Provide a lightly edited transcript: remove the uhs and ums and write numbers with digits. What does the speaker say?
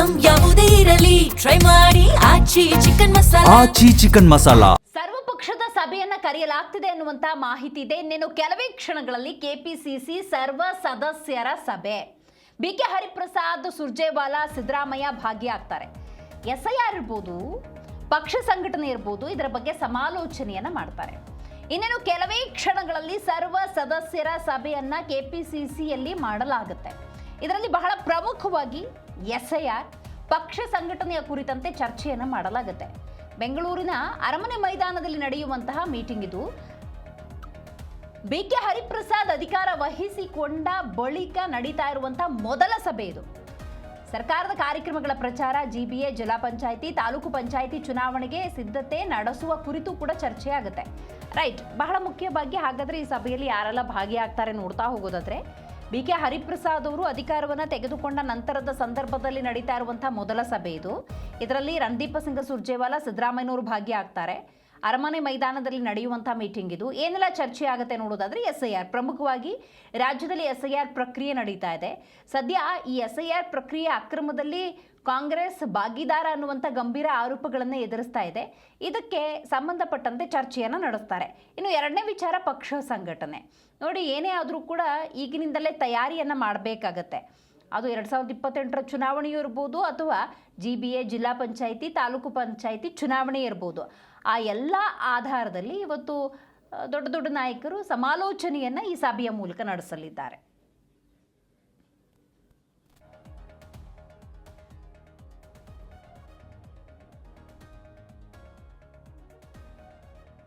Item ಯಾವುದೇ ಇರಲಿ try ಮಾಡಿ ಆಚಿ ಚಿಕನ್ ಮಸಾಲಾ. ಸರ್ವಪಕ್ಷದ ಸಭೆಯನ್ನ ಕರೆಯಲಾಗ್ತಿದೆ ಅನ್ನುವಂತ ಮಾಹಿತಿ ಇದೆ. ಇನ್ನೇನು ಕೆಲವೇ ಕ್ಷಣಗಳಲ್ಲಿ ಕೆಪಿಸಿಸಿ ಸರ್ವ ಸದಸ್ಯರ ಸಭೆ. ಬಿಕೆ ಹರಿಪ್ರಸಾದ್, ಸುರ್ಜೇವಾಲಾ, ಸಿದ್ದರಾಮಯ್ಯ ಭಾಗಿಯಾಗ್ತಾರೆ. ಎಸ್ಐಆರ್ ಇರ್ಬೋದು, ಪಕ್ಷ ಸಂಘಟನೆ ಇರ್ಬೋದು, ಇದರ ಬಗ್ಗೆ ಸಮಾಲೋಚನೆಯನ್ನ ಮಾಡ್ತಾರೆ. ಇನ್ನೇನು ಕೆಲವೇ ಕ್ಷಣಗಳಲ್ಲಿ ಸರ್ವ ಸದಸ್ಯರ ಸಭೆಯನ್ನ ಕೆಪಿಸಿಸಿಯಲ್ಲಿ ಮಾಡಲಾಗುತ್ತೆ. ಇದರಲ್ಲಿ ಬಹಳ ಪ್ರಮುಖವಾಗಿ ಎಸ್ಐಆರ್, ಪಕ್ಷ ಸಂಘಟನೆಯ ಕುರಿತಂತೆ ಚರ್ಚೆಯನ್ನು ಮಾಡಲಾಗುತ್ತೆ. ಬೆಂಗಳೂರಿನ ಅರಮನೆ ಮೈದಾನದಲ್ಲಿ ನಡೆಯುವಂತಹ ಮೀಟಿಂಗ್ ಇದು. ಬಿಕೆ ಹರಿಪ್ರಸಾದ್ ಅಧಿಕಾರ ವಹಿಸಿಕೊಂಡ ಬಳಿಕ ನಡೀತಾ ಇರುವಂತಹ ಮೊದಲ ಸಭೆ ಇದು. ಸರ್ಕಾರದ ಕಾರ್ಯಕ್ರಮಗಳ ಪ್ರಚಾರ, ಜಿಬಿಎ, ಜಿಲ್ಲಾ ಪಂಚಾಯಿತಿ, ತಾಲೂಕು ಪಂಚಾಯಿತಿ ಚುನಾವಣೆಗೆ ಸಿದ್ಧತೆ ನಡೆಸುವ ಕುರಿತು ಕೂಡ ಚರ್ಚೆ ಆಗುತ್ತೆ. ರೈಟ್, ಬಹಳ ಮುಖ್ಯವಾಗಿ ಹಾಗಾದ್ರೆ ಈ ಸಭೆಯಲ್ಲಿ ಯಾರೆಲ್ಲ ಭಾಗಿಯಾಗ್ತಾರೆ ನೋಡ್ತಾ ಹೋಗೋದಾದ್ರೆ, ಬಿಕೆ ಹರಿಪ್ರಸಾದ್ ಅವರು ಅಧಿಕಾರವನ್ನು ತೆಗೆದುಕೊಂಡ ನಂತರದ ಸಂದರ್ಭದಲ್ಲಿ ನಡೀತಾ ಇರುವಂತಹ ಮೊದಲ ಸಭೆ ಇದು. ಇದರಲ್ಲಿ ರಣದೀಪ ಸಿಂಗ್ ಸುರ್ಜೇವಾಲಾ, ಸಿದ್ದರಾಮಯ್ಯನವರು ಭಾಗಿಯಾಗ್ತಾರೆ. ಅರಮನೆ ಮೈದಾನದಲ್ಲಿ ನಡೆಯುವಂತಹ ಮೀಟಿಂಗ್ ಇದು. ಏನೆಲ್ಲ ಚರ್ಚೆ ಆಗುತ್ತೆ ನೋಡೋದಾದ್ರೆ, ಎಸ್ಐಆರ್ ಪ್ರಮುಖವಾಗಿ ರಾಜ್ಯದಲ್ಲಿ ಎಸ್ಐಆರ್ ಪ್ರಕ್ರಿಯೆ ನಡೀತಾ ಇದೆ. ಸದ್ಯ ಈ ಎಸ್ಐಆರ್ ಪ್ರಕ್ರಿಯೆ ಅಕ್ರಮದಲ್ಲಿ ಕಾಂಗ್ರೆಸ್ ಭಾಗಿದಾರ ಅನ್ನುವಂಥ ಗಂಭೀರ ಆರೋಪಗಳನ್ನು ಎದುರಿಸ್ತಾ ಇದೆ. ಇದಕ್ಕೆ ಸಂಬಂಧಪಟ್ಟಂತೆ ಚರ್ಚೆಯನ್ನು ನಡೆಸ್ತಾರೆ. ಇನ್ನು ಎರಡನೇ ವಿಚಾರ ಪಕ್ಷ ಸಂಘಟನೆ. ನೋಡಿ, ಏನೇ ಆದರೂ ಕೂಡ ಈಗಿನಿಂದಲೇ ತಯಾರಿಯನ್ನು ಮಾಡಬೇಕಾಗತ್ತೆ. ಅದು 2028ರ ಚುನಾವಣೆಯೂ ಇರ್ಬೋದು, ಅಥವಾ ಜಿಬಿಎ, ಜಿಲ್ಲಾ ಪಂಚಾಯಿತಿ, ತಾಲೂಕು ಪಂಚಾಯಿತಿ ಚುನಾವಣೆ ಇರ್ಬೋದು. ಆ ಎಲ್ಲ ಆಧಾರದಲ್ಲಿ ಇವತ್ತು ದೊಡ್ಡ ದೊಡ್ಡ ನಾಯಕರು ಸಮಾಲೋಚನೆಯನ್ನು ಈ ಸಭೆಯ ಮೂಲಕ ನಡೆಸಲಿದ್ದಾರೆ.